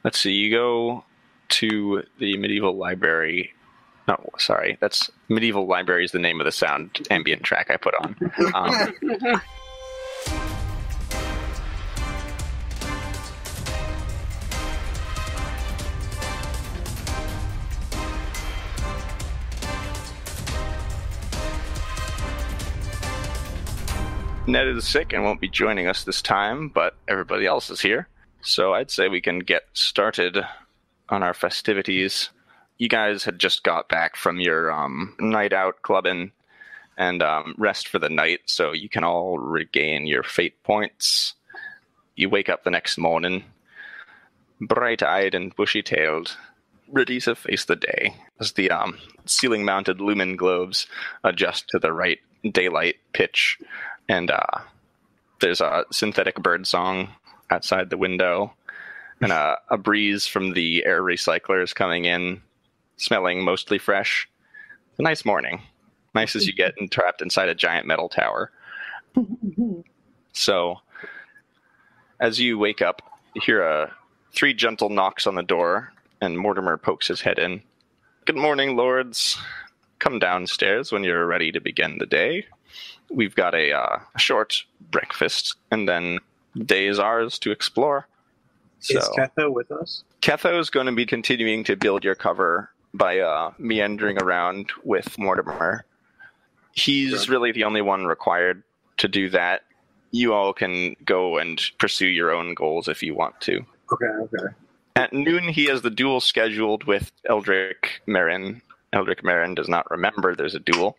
Let's see, you go to the medieval library. No, sorry, that's medieval library is the name of the sound ambient track I put on. Ned is sick and won't be joining us this time, but everybody else is here. So I'd say we can get started on our festivities. You guys had just got back from your night out clubbing and rest for the night, so you can all regain your fate points. You wake up the next morning, bright-eyed and bushy-tailed, ready to face the day, as the ceiling-mounted lumen globes adjust to the right daylight pitch, and there's a synthetic bird song outside the window, and a breeze from the air recyclers coming in, smelling mostly fresh. It's a nice morning. Nice as you get trapped inside a giant metal tower. So, as you wake up, you hear 3 gentle knocks on the door, and Mortimer pokes his head in. Good morning, lords. Come downstairs when you're ready to begin the day. We've got a short breakfast, and then the day is ours to explore. Is Ketho with us? Ketho is going to be continuing to build your cover by meandering around with Mortimer. He's really the only one required to do that. You all can go and pursue your own goals if you want to. Okay. At noon, he has the duel scheduled with Eldrick Marin. Eldrick Marin does not remember there's a duel,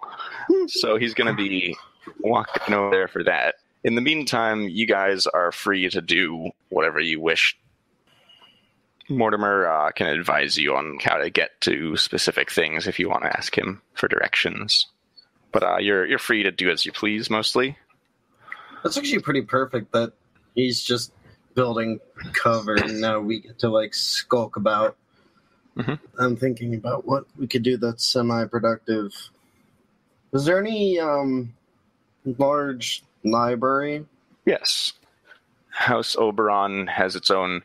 so he's going to be walking over there for that. In the meantime, you guys are free to do whatever you wish. Mortimer can advise you on how to get to specific things if you want to ask him for directions. But you're free to do as you please, mostly. That's actually pretty perfect that he's just building cover and now we get to, skulk about. Mm-hmm. I'm thinking about what we could do that's semi-productive. Is there any large library? Yes. House Oberon has its own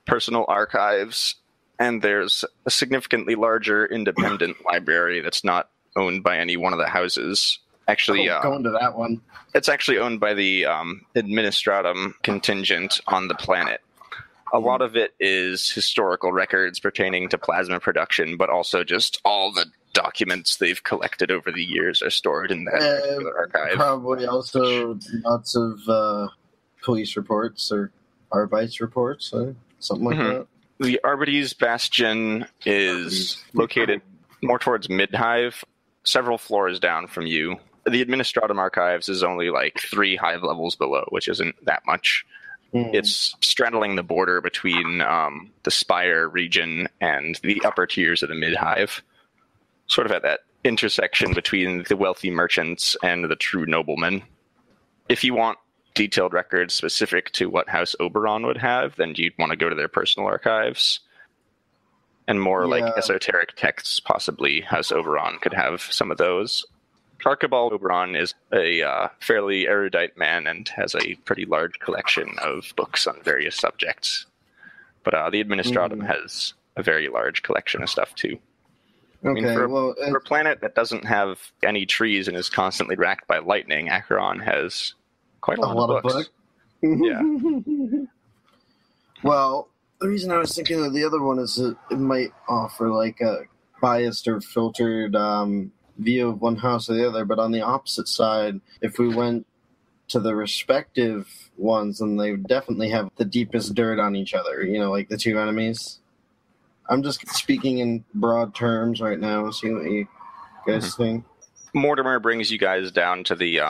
personal archives, and there's a significantly larger independent library that's not owned by any one of the houses. Actually, going to that one. It's actually owned by the Administratum contingent on the planet. A lot of it is historical records pertaining to plasma production, but also just all the documents they've collected over the years are stored in that particular archive. Probably also lots of police reports or Arbites reports, something like that. The Arbites Bastion is located more towards Midhive, several floors down from you. The Administratum Archives is only 3 hive levels below, which isn't that much. It's straddling the border between the Spire region and the upper tiers of the Midhive, sort of at that intersection between the wealthy merchants and the true noblemen. If you want detailed records specific to what House Oberon would have, then you'd want to go to their personal archives. And more esoteric texts, possibly House Oberon could have some of those. Archibald Oberon is a fairly erudite man and has a pretty large collection of books on various subjects. But the Administratum has a very large collection of stuff, too. Okay, for a planet that doesn't have any trees and is constantly racked by lightning, Acheron has quite a lot of books. Yeah. Well, the reason I was thinking of the other one is that it might offer a biased or filtered view of one house or the other, but on the opposite side, if we went to the respective ones, then they would definitely have the deepest dirt on each other, like the 2 enemies. I'm just speaking in broad terms right now, seeing what you guys think. Mortimer brings you guys down to the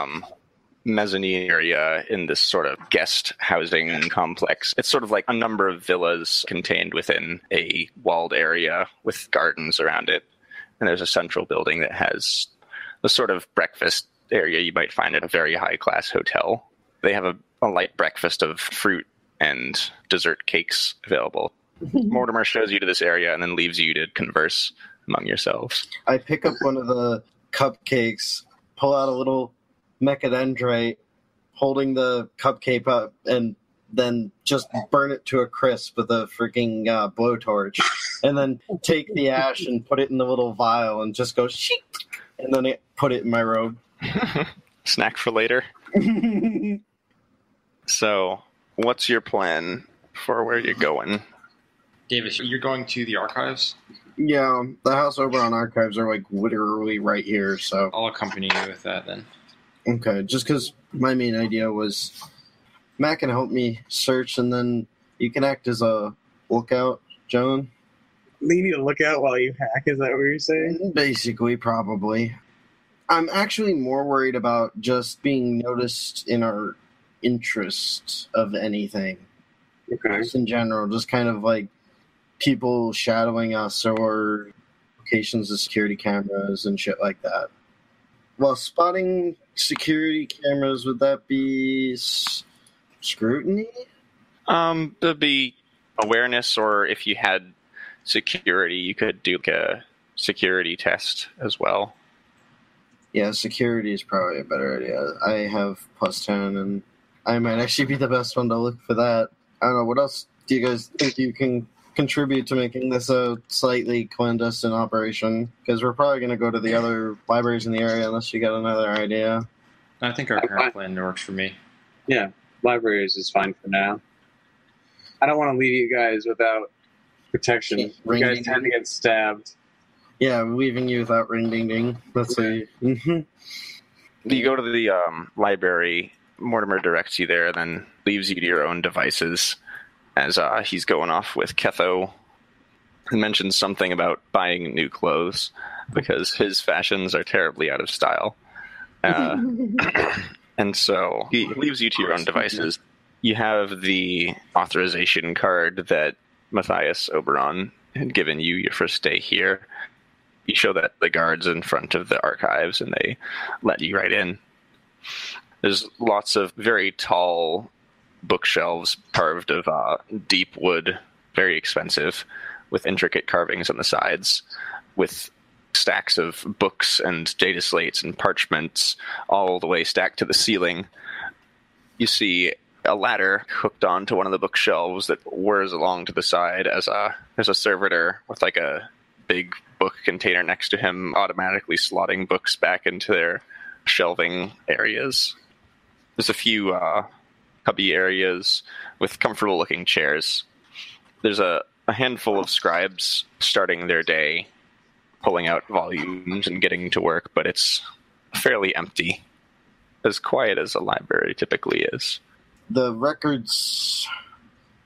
mezzanine area in this sort of guest housing complex. It's sort of like a number of villas contained within a walled area with gardens around it. And there's a central building that has the sort of breakfast area you might find at a very high-class hotel. They have a light breakfast of fruit and dessert cakes available. Mortimer shows you to this area and then leaves you to converse among yourselves. I pick up one of the cupcakes, pull out a little mechadendrite, holding the cupcake up, and then just burn it to a crisp with a freaking blowtorch, and then take the ash and put it in the little vial and just go sheep, and then put it in my robe. Snack for later. So, what's your plan for where you're going? Davis, you're going to the archives? Yeah, the House Oberon archives are like literally right here, so I'll accompany you with that then. Okay, just because my main idea was Matt can help me search, and then you can act as a lookout, John. You need to look out while you hack, is that what you're saying? Basically, probably. I'm actually more worried about just being noticed in our interest of anything. Okay. Just in general, just kind of like people shadowing us or locations of security cameras and shit like that. Well, spotting security cameras, would that be scrutiny? There'd be awareness, or if you had security, you could do like a security test as well. Yeah, security is probably a better idea. I have +10, and I might actually be the best one to look for that. I don't know, what else do you guys think you can contribute to making this a slightly clandestine operation? Because we're probably going to go to the other libraries in the area unless you got another idea. I think our current plan works for me. Yeah, libraries is fine for now. I don't want to leave you guys without protection. You guys tend to get stabbed. Yeah, leaving you without ring ding ding. Let's see. You go to the library, Mortimer directs you there, then leaves you to your own devices as he's going off with Ketho, and mentions something about buying new clothes because his fashions are terribly out of style. And so he leaves you to your own devices. You have the authorization card that Matthias Oberon had given you your first day here. You show that the guards in front of the archives, and they let you right in. There's lots of very tall bookshelves carved of deep wood, very expensive, with intricate carvings on the sides, with stacks of books and data slates and parchments all the way stacked to the ceiling. You see a ladder hooked onto one of the bookshelves that whirs along to the side as there's a servitor with like a big book container next to him, automatically slotting books back into their shelving areas. There's a few cubby areas with comfortable looking chairs. There's a handful of scribes starting their day, pulling out volumes and getting to work, but it's fairly empty, as quiet as a library typically is. The records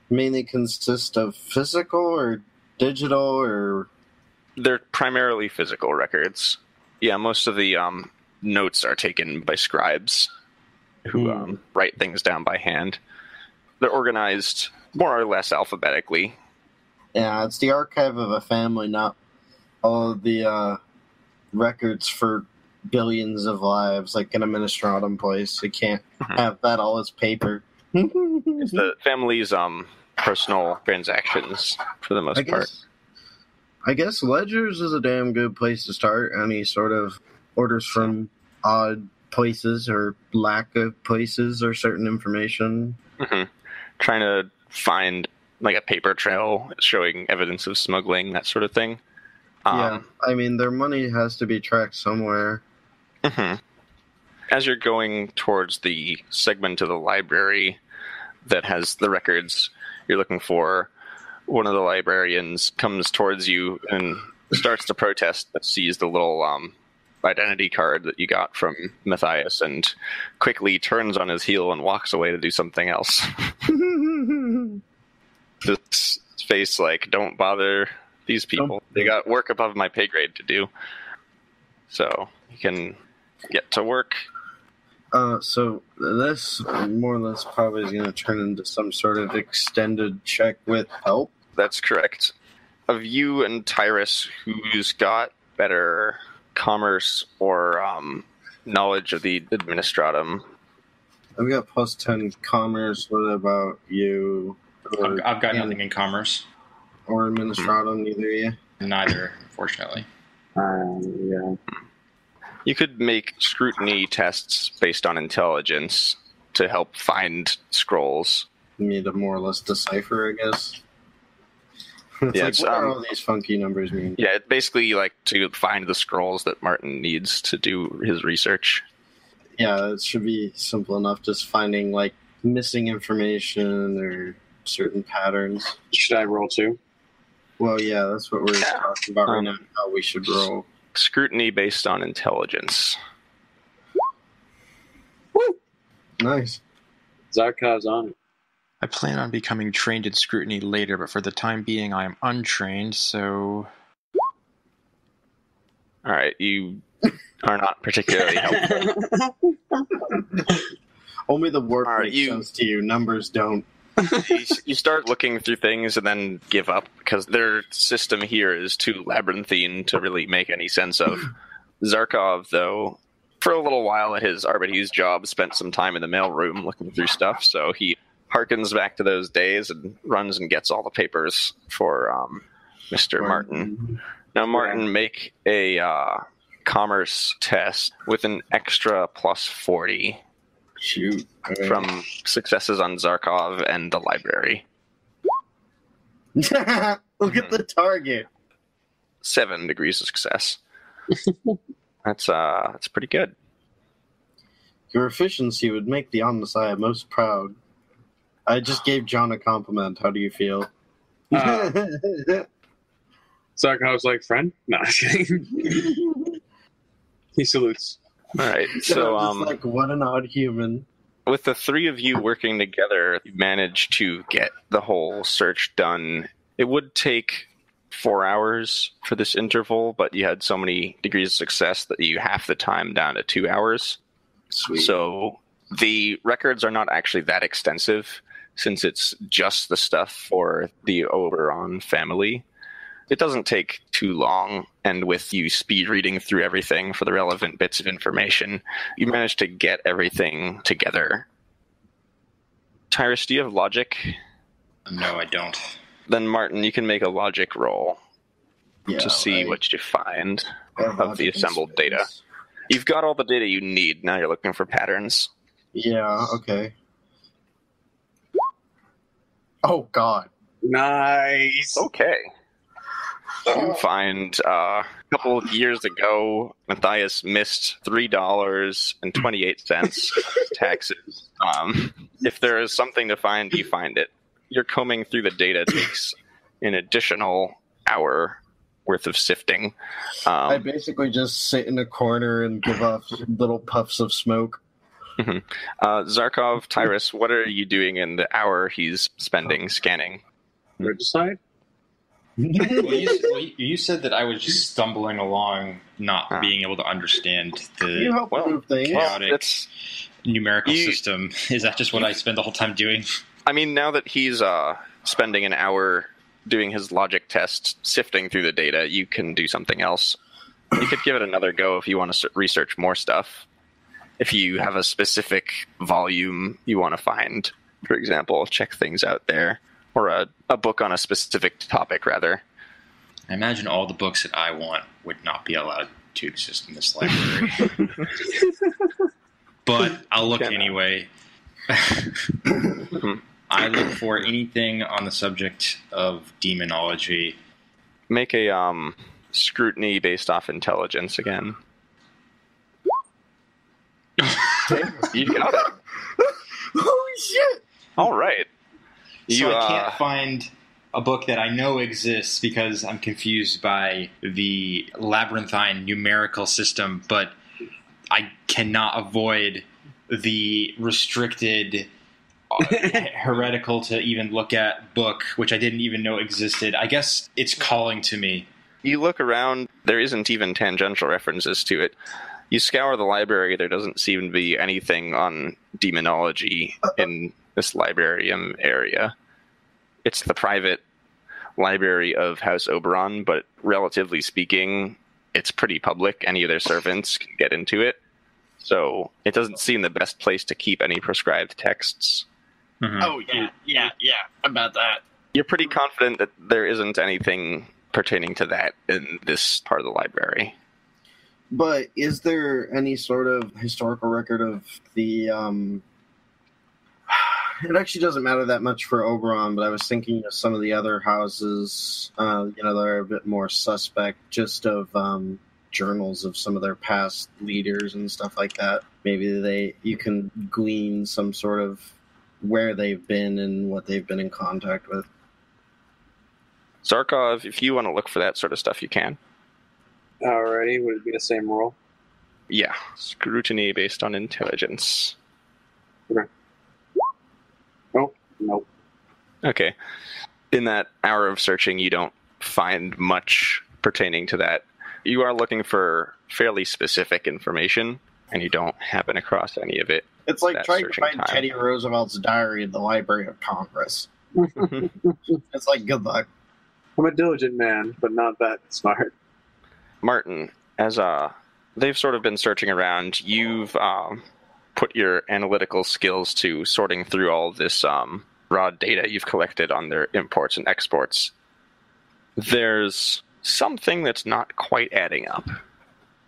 mainly consist of physical or digital, or... They're primarily physical records. Yeah, most of the notes are taken by scribes who write things down by hand. They're organized more or less alphabetically. Yeah, it's the archive of a family, not all of the records for billions of lives, like in a Ministratum place. You can't have that all as paper. It's the family's personal transactions, for the most part. I guess ledgers is a damn good place to start. Any sort of orders from odd places or lack of places or certain information. Trying to find like a paper trail showing evidence of smuggling, that sort of thing. Yeah, I mean, their money has to be tracked somewhere. As you're going towards the segment of the library that has the records you're looking for, one of the librarians comes towards you and starts to protest, but sees the little identity card that you got from Matthias and quickly turns on his heel and walks away to do something else. This face like, don't bother these people. They got work above my pay grade to do. So you can get to work. So this more or less probably is going to turn into some sort of extended check with help. That's correct. Of you and Tyruss, who's got better commerce or knowledge of the Administratum? I've got +10 commerce. What about you? I've got nothing in commerce. Or Administratum, neither you? Neither, unfortunately. Yeah. You could make scrutiny tests based on intelligence to help find scrolls. me to more or less decipher, I guess. It's Yeah, like, it's, what are all these funky numbers mean? Yeah, it's basically like to find the scrolls that Martin needs to do his research. Yeah, it should be simple enough, just finding, like, missing information or certain patterns. Should I roll too? Well, yeah, that's what we're talking about right now, how we should roll. Scrutiny based on intelligence. Nice. Zarkov's on it. I plan on becoming trained in scrutiny later, but for the time being, I am untrained, so... Alright, you are not particularly helpful. Only the word Alright, makes sense to you. Numbers don't. You start looking through things and then give up because their system here is too labyrinthine to really make any sense of. Zarkov, though, for a little while at his Arbites job, spent some time in the mailroom looking through stuff, so he harkens back to those days and runs and gets all the papers for Mr. Martin. Now, Martin, make a commerce test with an extra plus 40 Shoot. from successes on Zarkov and the library. Look at the target. 7 degrees of success. That's pretty good. Your efficiency would make the Omnissiah most proud. I just gave John a compliment. How do you feel? Zarkov's like, friend? No, just kidding. He salutes. All right, So so I'm just like, what an odd human. with the three of you working together, you managed to get the whole search done. It would take 4 hours for this interval, but you had so many degrees of success that you half the time down to 2 hours. Sweet. So the records are not actually that extensive, since it's just the stuff for the Oberon family. It doesn't take too long, and with you speed reading through everything for the relevant bits of information, you manage to get everything together. Tyruss, do you have logic? No, I don't. Then Martin, you can make a logic roll Yeah, to see right. what you find Have of the logic assembled and space. data. You've got all the data you need. Now you're looking for patterns. Yeah, okay. Oh, God. Nice. Okay. You find a couple of years ago, Matthias missed $3.28 taxes. If there is something to find, you find it. You're combing through the data takes an additional hour worth of sifting. I basically just sit in a corner and give off little puffs of smoke. Zarkov, Tyruss, what are you doing in the hour he's spending scanning? Regicide? Well, you said that I was just stumbling along, not being able to understand You the help move things. chaotic It's, numerical system. Is that just what I spend the whole time doing? I mean, now that he's spending an hour doing his logic test, sifting through the data, you can do something else. You could give it another go if you want to research more stuff. If you have a specific volume you want to find, for example, check things out there. Or a book on a specific topic, rather. I imagine all the books that I want would not be allowed to exist in this library. But I'll look anyway. I look for anything on the subject of demonology. Make a scrutiny based off intelligence again. You got it. Holy shit! All right. So I can't find a book that I know exists because I'm confused by the labyrinthine numerical system, but I cannot avoid the restricted, heretical to even look at book, which I didn't even know existed. I guess it's calling to me. You look around, there isn't even tangential references to it. You scour the library, there doesn't seem to be anything on demonology in this librarium area. It's the private library of House Oberon, but relatively speaking, it's pretty public. Any of their servants can get into it. So it doesn't seem the best place to keep any prescribed texts. Mm-hmm. Oh, yeah, about that. You're pretty confident that there isn't anything pertaining to that in this part of the library. But is there any sort of historical record of the it actually doesn't matter that much for Oberon, but I was thinking of some of the other houses, that are a bit more suspect, just of journals of some of their past leaders and stuff like that. Maybe you can glean some sort of where they've been and what they've been in contact with. Zarkov, if you want to look for that sort of stuff, you can. Alrighty, would it be the same roll? Yeah, scrutiny based on intelligence. Okay. Oh, nope. Okay. In that hour of searching, you don't find much pertaining to that. You are looking for fairly specific information, and you don't happen across any of it. It's like trying to find Teddy Roosevelt's diary in the Library of Congress. It's like, good luck. I'm a diligent man, but not that smart. Martin, as they've sort of been searching around, you've put your analytical skills to sorting through all this raw data you've collected on their imports and exports. There's something that's not quite adding up.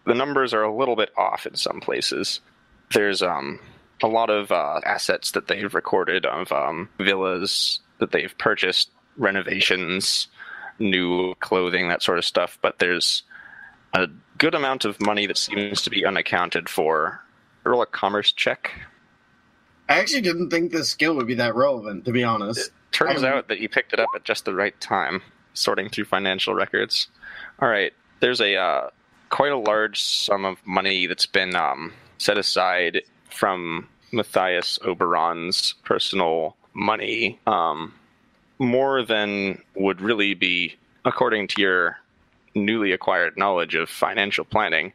The numbers are a little bit off in some places. There's a lot of assets that they've recorded of villas that they've purchased, renovations, new clothing, that sort of stuff, but there's a good amount of money that seems to be unaccounted for. Roll a commerce check. I actually didn't think this skill would be that relevant, to be honest. It turns out that you picked it up at just the right time, sorting through financial records. All right, there's a quite a large sum of money that's been set aside from Matthias Oberon's personal money, more than would really be, according to your newly acquired knowledge of financial planning,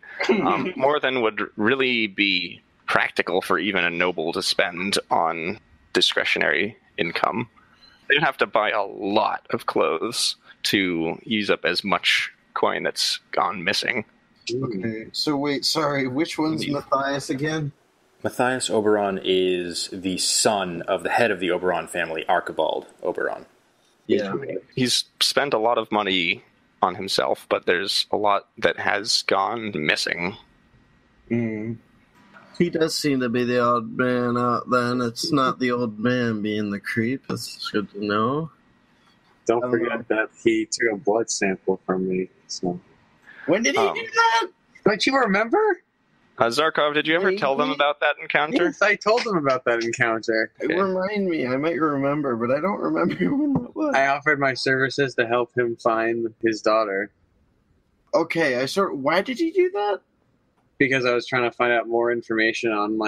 more than would really be practical for even a noble to spend on discretionary income. They'd have to buy a lot of clothes to use up as much coin that's gone missing. Okay, so wait, sorry, which one's Matthias again? Matthias Oberon is the son of the head of the Oberon family, Archibald Oberon. Yeah. He's spent a lot of money on himself, but there's a lot that has gone missing. He does seem to be the odd man out then. It's not the old man being the creep. That's good to know. Don't forget that he took a blood sample from me. So. When did he do that? Don't you remember? Zarkov, did you ever tell them about that encounter? Yes, I told them about that encounter. Okay. Remind me. I might remember, but I don't remember when that was. I offered my services to help him find his daughter. Okay, why did he do that? Because I was trying to find out more information on,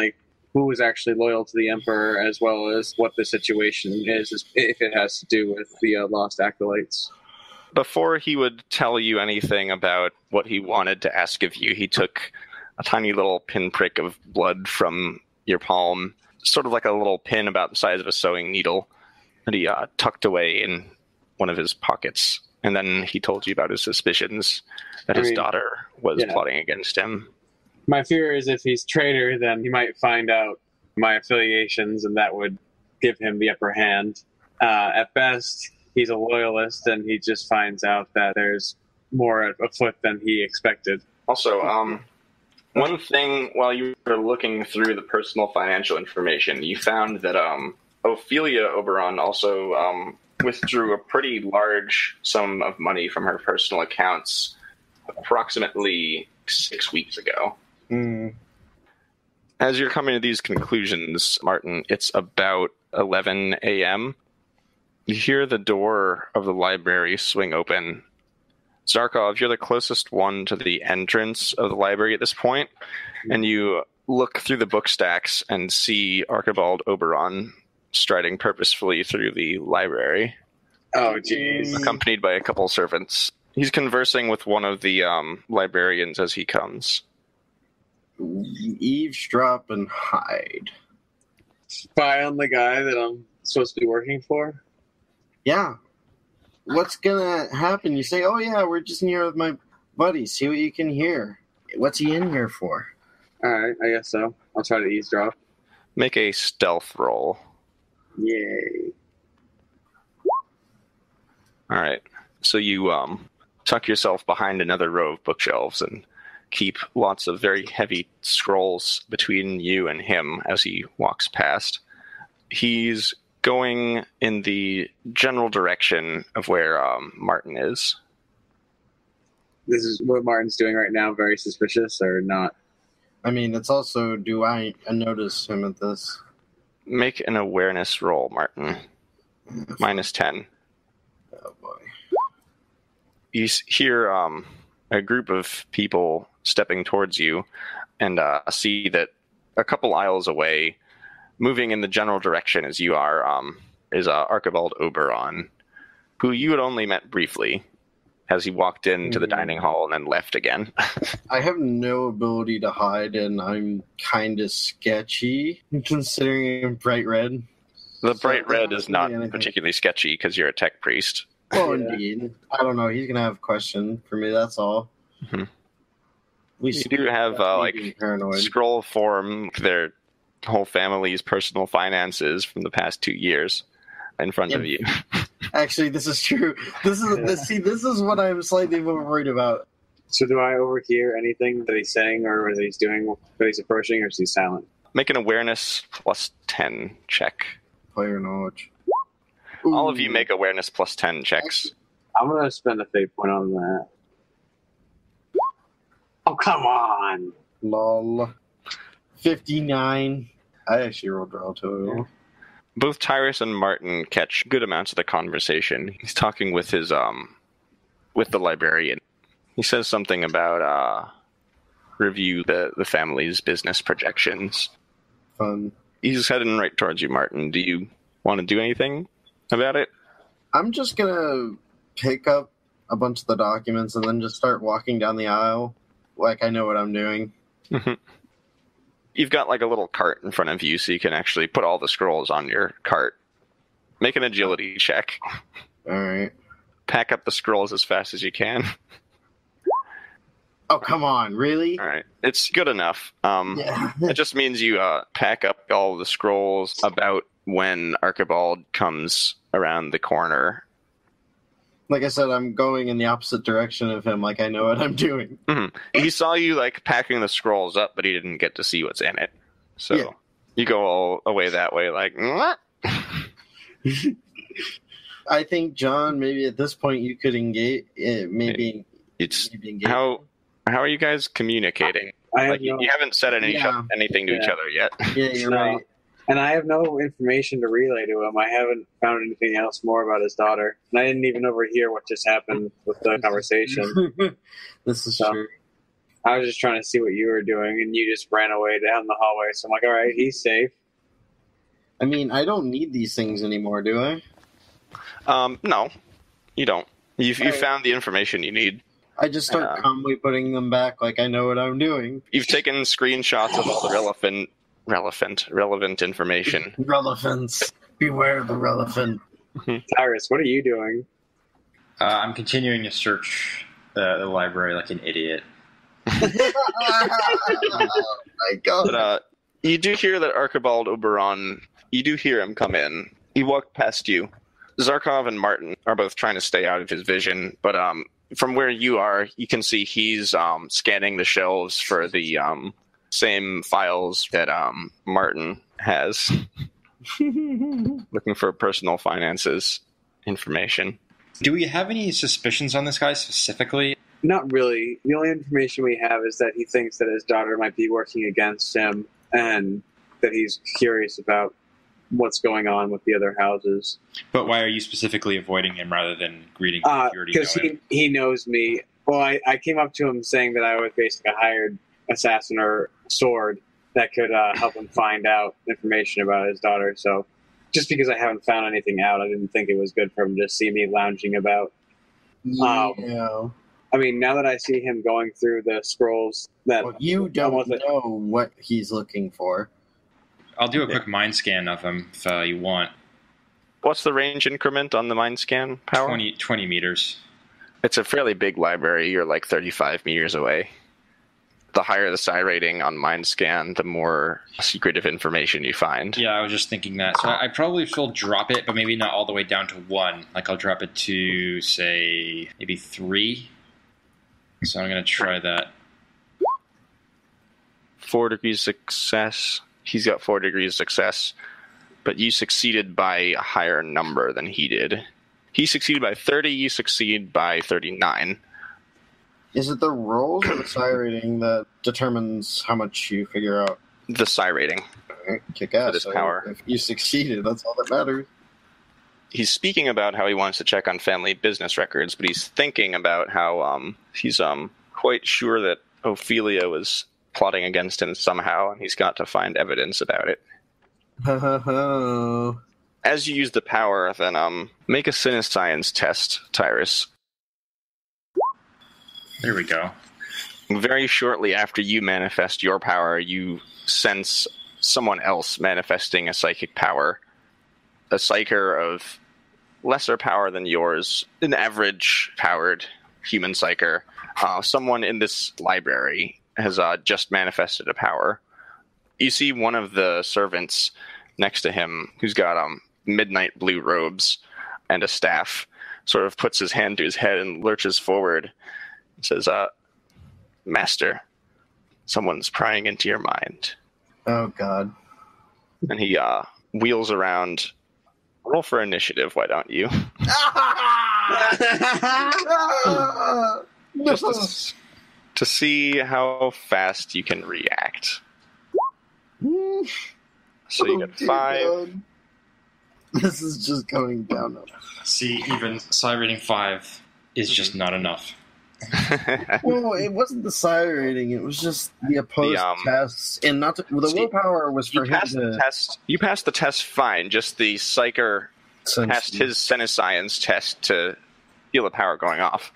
who was actually loyal to the Emperor, as well as what the situation is, if it has to do with the lost Acolytes. Before he would tell you anything about what he wanted to ask of you, he took a tiny little pinprick of blood from your palm, sort of like a little pin about the size of a sewing needle, that he tucked away in one of his pockets. And then he told you about his suspicions that his daughter was plotting against him. My fear is if he's traitor, then he might find out my affiliations, and that would give him the upper hand. At best, he's a loyalist, and he just finds out that there's more afoot than he expected. Also, one thing, while you were looking through the personal financial information, you found that Ophelia Oberon also withdrew a pretty large sum of money from her personal accounts approximately 6 weeks ago. As you're coming to these conclusions, Martin, it's about 11 a.m. You hear the door of the library swing open. Zarkov, you're the closest one to the entrance of the library at this point, and you look through the book stacks and see Archibald Oberon striding purposefully through the library. Oh, jeez. Accompanied by a couple servants. He's conversing with one of the librarians as he comes. Eavesdrop and hide. Spy on the guy that I'm supposed to be working for? Yeah. What's gonna happen? You say, oh yeah, we're just in here with my buddy. See what you can hear. What's he in here for? Alright, I guess so. I'll try to eavesdrop. Make a stealth roll. Yay. Alright. So you tuck yourself behind another row of bookshelves and keep lots of very heavy scrolls between you and him as he walks past. He's going in the general direction of where Martin is. This is what Martin's doing right now. Very suspicious, or not? I mean, it's also, do I notice him at this? Make an awareness roll, Martin. -10. Oh, boy. You hear a group of people stepping towards you and see that a couple aisles away, moving in the general direction as you are, is Archibald Oberon, who you had only met briefly as he walked into the dining hall and then left again. I have no ability to hide, and I'm kind of sketchy, considering I'm bright red. The bright red is not particularly sketchy because you're a tech priest. Well, indeed. I don't know. He's going to have a question for me, that's all. Mm-hmm. You do have, scroll form, their whole family's personal finances from the past 2 years in front of you. Actually, this is true. This is what I'm slightly more worried about. So do I overhear anything that he's saying or that he's doing, that he's approaching, or is he silent? Make an awareness +10 check. Player knowledge. All of you make awareness +10 checks. I'm going to spend a fate point on that. Oh, come on! Lol. 59. I actually rolled relatively well. Both Tyruss and Martin catch good amounts of the conversation. He's talking with his with the librarian. He says something about review the family's business projections. Fun. He's heading right towards you, Martin. Do you want to do anything about it? I'm just gonna pick up a bunch of the documents and then just start walking down the aisle like I know what I'm doing. Mm-hmm. You've got like a little cart in front of you, so you can actually put all the scrolls on your cart. Make an agility check. All right. Pack up the scrolls as fast as you can. Oh, come on. Really? All right. It's good enough. It just means you pack up all the scrolls about when Archibald comes around the corner. Like I said, I'm going in the opposite direction of him, like I know what I'm doing. Mm-hmm. He saw you like packing the scrolls up, but he didn't get to see what's in it. So you go all away that way, like, what? I think, John, maybe at this point you could engage. Maybe engage. How are you guys communicating? You haven't said anything to each other yet. Yeah, you're right. And I have no information to relay to him. I haven't found anything else more about his daughter. And I didn't even overhear what just happened with the conversation. This is true. I was just trying to see what you were doing, and you just ran away down the hallway. So I'm like, all right, he's safe. I mean, I don't need these things anymore, do I? No, you don't. You found the information you need. I just start calmly putting them back like I know what I'm doing. You've taken screenshots of all the relevant information. Relevance. Beware the relevant. Tyruss, what are you doing? I'm continuing to search the library like an idiot. Oh my God. But, you do hear that Archibald Oberon, you do hear him come in. He walked past you. Zarkov and Martin are both trying to stay out of his vision, but from where you are, you can see he's scanning the shelves for the same files that Martin has. Looking for personal finances information. Do we have any suspicions on this guy specifically? Not really. The only information we have is that he thinks that his daughter might be working against him, and that he's curious about what's going on with the other houses. But why are you specifically avoiding him rather than greeting him? Because he knows me. Well, I came up to him saying that I was basically a hired assassin or sword that could help him find out information about his daughter. So just because I haven't found anything out, I didn't think it was good for him to see me lounging about. Yeah. I mean, now that I see him going through the scrolls, you don't know what he's looking for. I'll do a quick mind scan of him if you want. What's the range increment on the mind scan power? 20 meters. It's a fairly big library. You're like 35 meters away. The higher the psi rating on mind scan, the more secretive information you find. Yeah, I was just thinking that. So I probably still drop it, but maybe not all the way down to 1. Like I'll drop it to, say, maybe 3. So I'm going to try that. 4 degrees success. He's got 4 degrees success. but you succeeded by a higher number than he did. He succeeded by 30, you succeed by 39. Is it the rolls or the psi rating that determines how much you figure out? The psi rating. Kick ass. For this power. If you succeeded, that's all that matters. He's speaking about how he wants to check on family business records, but he's thinking about how he's quite sure that Ophelia was plotting against him somehow, and he's got to find evidence about it. As you use the power, then make a Science test, Tyruss. There we go. Very shortly after you manifest your power, you sense someone else manifesting a psychic power. A Psyker of lesser power than yours, an average-powered human Psyker. Someone in this library has just manifested a power. You see one of the servants next to him, who's got midnight blue robes and a staff, sort of puts his hand to his head and lurches forward and says, Master, someone's prying into your mind. Oh, God. And he wheels around. Roll for initiative, why don't you? Just to see how fast you can react. So you get 5. God. This is just going down. See, even psi rating 5 is just not enough. Well, it wasn't the psi rating; it was just the opposed tests, and not the willpower was for him to. You passed the test fine. Just the Psyker passed his Science test to feel the power going off.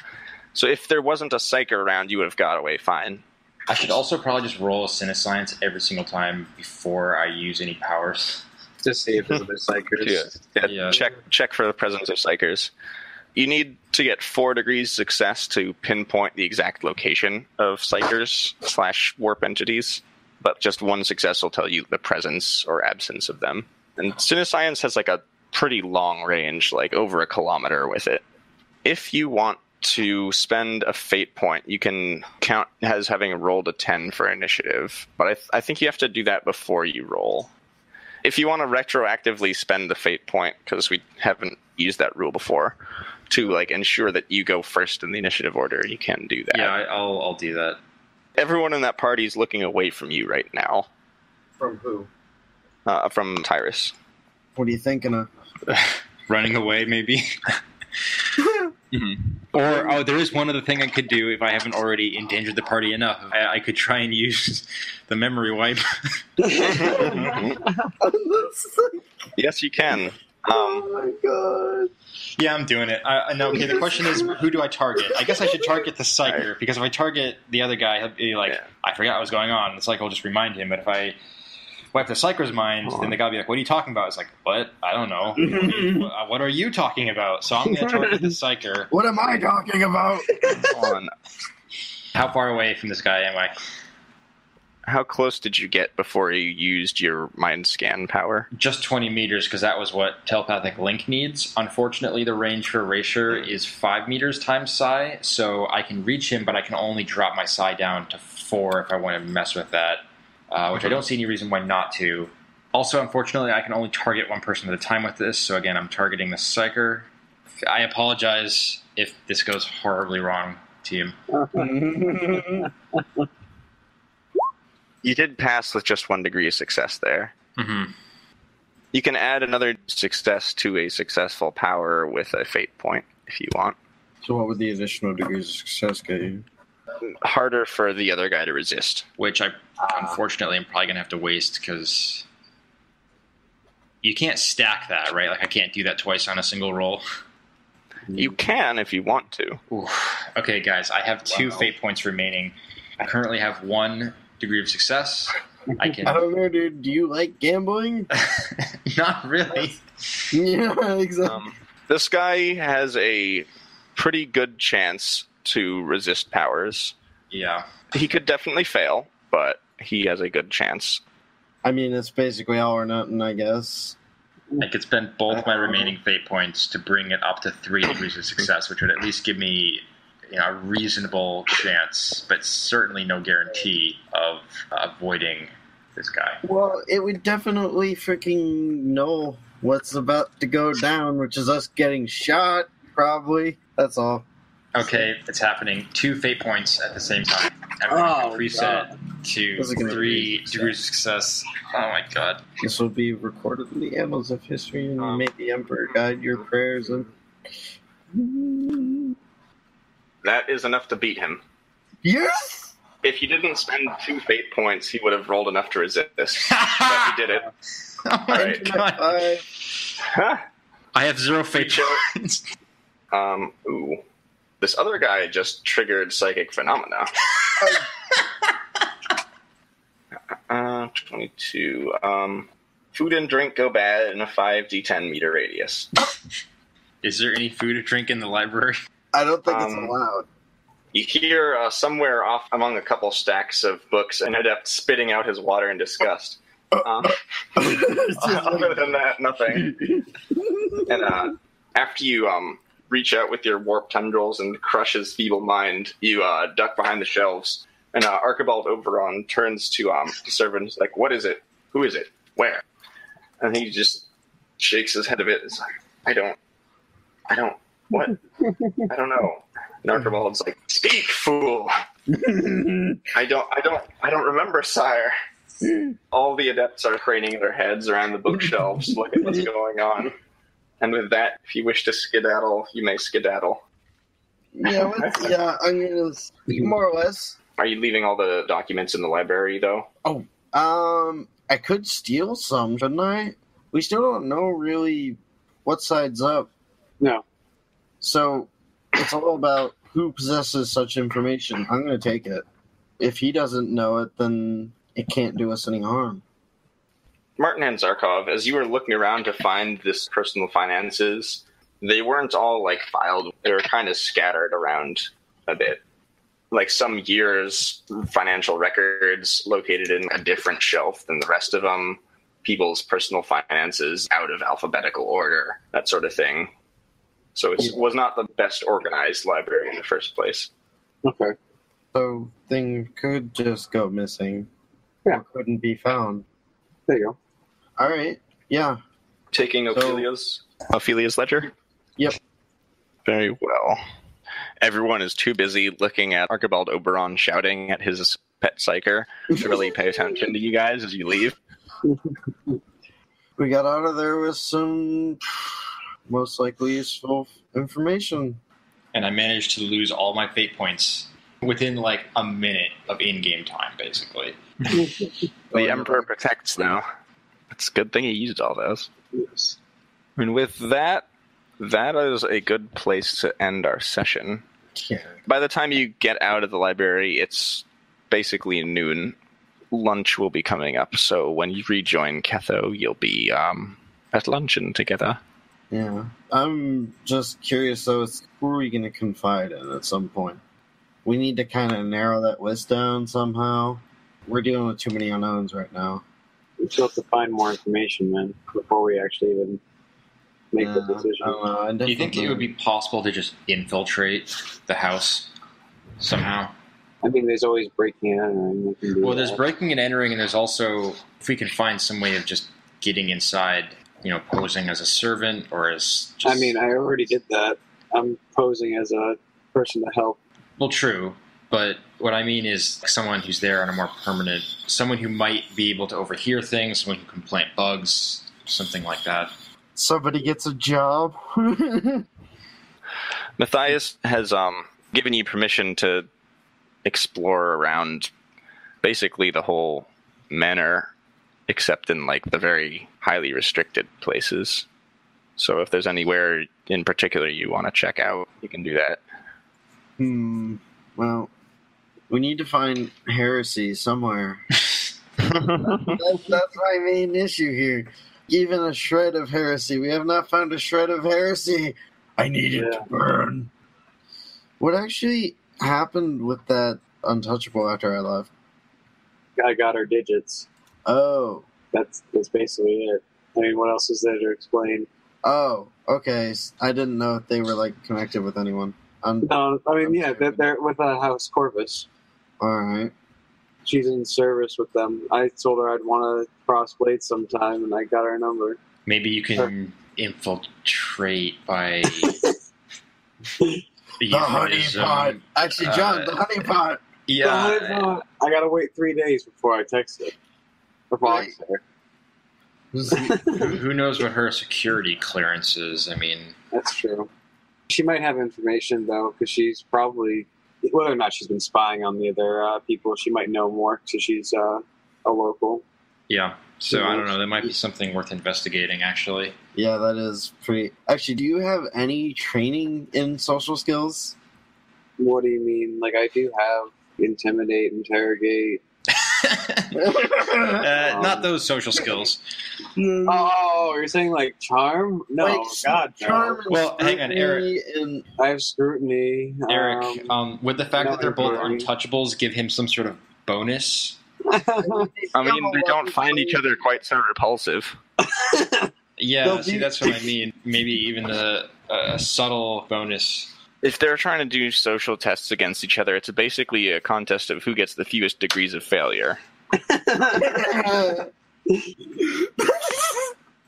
So if there wasn't a Psyker around, you would have got away fine. I should also probably just roll a Science every single time before I use any powers. Just see if there's other Psykers. Yeah. Check for the presence of Psykers. You need to get 4 degrees success to pinpoint the exact location of Psykers / warp entities, but just 1 success will tell you the presence or absence of them. And Science has like a pretty long range, like over 1 kilometer with it. If you want to spend a fate point, you can count as having rolled a 10 for initiative, but I think you have to do that before you roll. If you want to retroactively spend the fate point, because we haven't used that rule before, to like ensure that you go first in the initiative order, you can do that. Yeah, I'll do that. Everyone in that party is looking away from you right now. From who? From Tyruss. What are you thinking of? Running away, maybe? Mm-hmm. Or, there is one other thing I could do if I haven't already endangered the party enough. I could try and use the memory wipe. Yes, you can. Oh my god. Yeah, I'm doing it. No, okay, the question is, who do I target? I guess I should target the Psyker, because if I target the other guy, he'll be like, I forgot what was going on. The Psyker will just remind him, but if I wipe the Psyker's mind, then the guy will be like, what are you talking about? It's like, what? I don't know. What are you talking about? So I'm going to target the Psyker. What am I talking about? How far away from this guy am I? How close did you get before you used your mind scan power? Just 20 meters, because that was what telepathic link needs. Unfortunately, the range for erasure is 5 meters times psi, so I can reach him, but I can only drop my psi down to 4 if I want to mess with that, which I don't see any reason why not to. Also, unfortunately, I can only target one person at a time with this, so again, I'm targeting the Psyker. I apologize if this goes horribly wrong, team. You did pass with just 1 degree of success there. Mm-hmm. You can add another success to a successful power with a fate point, if you want. So what would the additional degrees of success get you? Harder for the other guy to resist. Which I, unfortunately, am probably going to have to waste, because you can't stack that, right? Like, I can't do that twice on a single roll. You can if you want to. Ooh. Okay, guys, I have 2 fate points remaining. I currently have 1 degree of success. I don't know, dude. Do you like gambling? Not really. Yeah, exactly. This guy has a pretty good chance to resist powers. Yeah. He could definitely fail, but he has a good chance. I mean, it's basically all or nothing, I guess. I could spend both my remaining fate points to bring it up to 3 degrees of success, which would at least give me a reasonable chance, but certainly no guarantee of avoiding this guy. Well, it would definitely freaking know what's about to go down, which is us getting shot, probably. That's all. Okay, it's happening. 2 fate points at the same time. Everyone preset to 3 degrees of success. Oh my god. This will be recorded in the annals of history, and may the Emperor guide your prayers. And that is enough to beat him. Yes! If he didn't spend 2 fate points, he would have rolled enough to resist this. But he did it. Oh my god. I have 0 fate points. Ooh. This other guy just triggered psychic phenomena. 22. Food and drink go bad in a 5d10 meter radius. Is there any food or drink in the library? I don't think it's allowed. You hear somewhere off among a couple stacks of books an adept spitting out his water in disgust. Other than that, nothing. And after you reach out with your warp tendrils and crush his feeble mind, you duck behind the shelves. And Archibald Oberon turns to the servant. He's like, "What is it? Who is it? Where?" And he just shakes his head a bit. It's like, I don't what? I don't know. And Archibald's like, "Speak, fool." I don't remember, sire. All the adepts are craning their heads around the bookshelves, looking at what's going on. And with that, if you wish to skedaddle, you may skedaddle. Yeah, I mean, more or less. Are you leaving all the documents in the library, though? Oh, I could steal some, shouldn't I? We still don't know really what side's up. No. So, it's all about who possesses such information. I'm going to take it. If he doesn't know it, then it can't do us any harm. Martin and Zarkov, as you were looking around to find this personal finances, they weren't all, filed. They were kind of scattered around a bit. Some years' financial records located in a different shelf than the rest of them, people's personal finances out of alphabetical order, that sort of thing. So it was not the best organized library in the first place. Okay. So things could just go missing. Yeah. Or couldn't be found. There you go. All right. Yeah. Taking Ophelia's ledger? Yep. Very well. Everyone is too busy looking at Archibald Oberon shouting at his pet Psyker to really pay attention to you guys as you leave. We got out of there with some most likely useful information. And I managed to lose all my fate points within a minute of in-game time, basically. The Emperor protects now. It's a good thing he used all those. Yes. And with that is a good place to end our session. Yeah. By the time you get out of the library, it's basically noon. Lunch will be coming up, so when you rejoin Ketho, you'll be at luncheon together. Yeah. I'm just curious, though, who are we going to confide in at some point? We need to kind of narrow that list down somehow. We're dealing with too many unknowns right now. We still have to find more information, man, before we actually even make the decision. I don't know. Do you think it would be possible to just infiltrate the house somehow? I mean, there's always breaking and entering. Well, there's breaking and entering, and there's also, if we can find some way of just getting inside, posing as a servant or as just... I mean, I already did that. I'm posing as a person to help. Well, true, but what I mean is someone who's there on a more permanent, someone who might be able to overhear things, someone who can plant bugs, something like that. Somebody gets a job. Matthias has given you permission to explore around basically the whole manor, except in the very highly restricted places. So if there's anywhere in particular you want to check out, you can do that. Well, we need to find Heresy somewhere. That's my main issue here. Even a shred of Heresy. We have not found a shred of Heresy. I need it to burn. What actually happened with that Untouchable after I left? I got her digits. Oh. That's basically it. I mean, what else is there to explain? Oh, okay. I didn't know if they were connected with anyone. No, I mean, yeah, they're with House Corvus. All right. she's in service with them. I told her I'd want to cross blades sometime, and I got her number. Maybe you can infiltrate by The honey pot. Actually, John, the honey pot. Yeah. I gotta wait 3 days before I text her. Before I text her. Who knows what her security clearance is? I mean, that's true. She might have information though, because she's probably, whether or not she's been spying on the other people, she might know more because she's a local. Yeah. So I don't know. That might be something worth investigating, actually. Yeah, that is pretty. Actually, do you have any training in social skills? What do you mean? Like, I do have intimidate, interrogate. Not those social skills. Oh, you're saying like charm? No, like, God, no. Charm. Well, hang on, Eric. I have scrutiny. Eric, would the fact that they're both untouchables give him some sort of bonus? I mean, they don't find each other quite so repulsive. Yeah, see, that's what I mean. Maybe even a subtle bonus. If they're trying to do social tests against each other, it's basically a contest of who gets the fewest degrees of failure.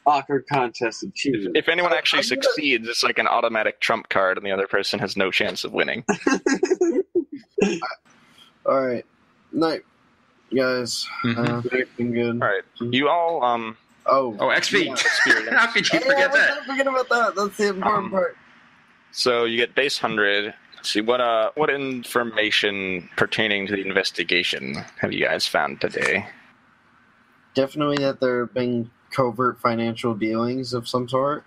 Awkward contest of choose. If anyone actually succeeds, it's like an automatic trump card, and the other person has no chance of winning. All right, night, guys. Been good. All right, you all. Oh, XP. Yeah. Experience. How could you forget that? Forget about that. That's the important part. So you get base 100. Let's see what information pertaining to the investigation have you guys found today? Definitely that there have been covert financial dealings of some sort.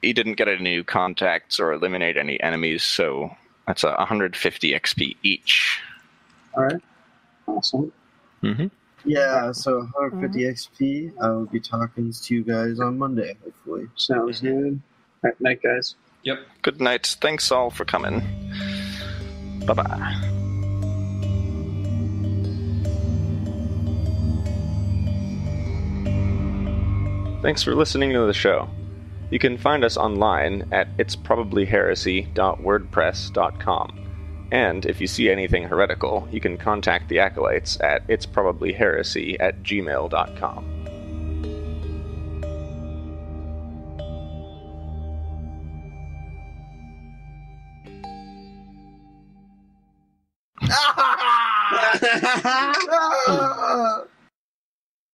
You didn't get any new contacts or eliminate any enemies, so that's 150 XP each. All right. Awesome. Mm-hmm. Yeah, so 150 XP. I will be talking to you guys on Monday, hopefully. Sounds good. All right, night, guys. Yep. Good night. Thanks all for coming. Bye-bye. Thanks for listening to the show. You can find us online at itsprobablyheresy.wordpress.com. And if you see anything heretical, you can contact the Acolytes at itsprobablyheresy@gmail.com.